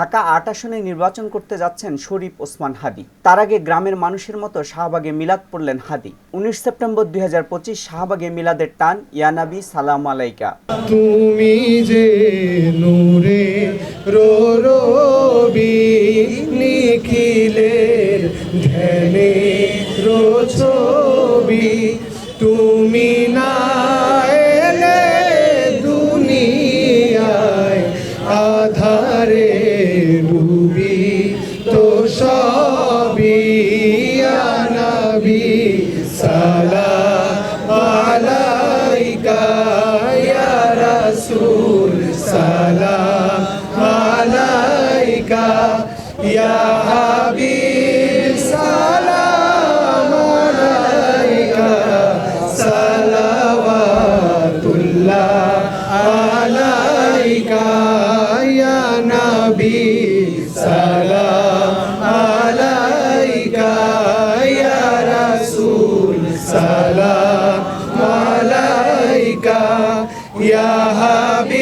ঢাকা ৮ আসনে নির্বাচন করতে যাচ্ছেন শরীফ ওসমান হাদী। তার আগে গ্রামের মানুষের মতো শাহবাগে মিলাদ পড়লেন হাদী। ১৯ সেপ্টেম্বর ২০২৫ শাহবাগে মিলাদের টান, ইয়া নবী সালাম আলাইকা। তুমি যে নূরে রবি নিখিলের ধ্যানে ছবি, তুমি না এলে দুনিয়ায় আধারে ডুবি তো সবই, ইয়া নবী সালাম আলাইকা, ইয়া রাসূল সালাম আলাইকা, ইয়া হাবিব সালাম আলাইকা, সালাওয়াতুল্লাহ আলাইকা, ইয়া নবী সালাম আলাইকা, ইয়া রাসূল সালাম আলাইকা, ইয়া হাবিব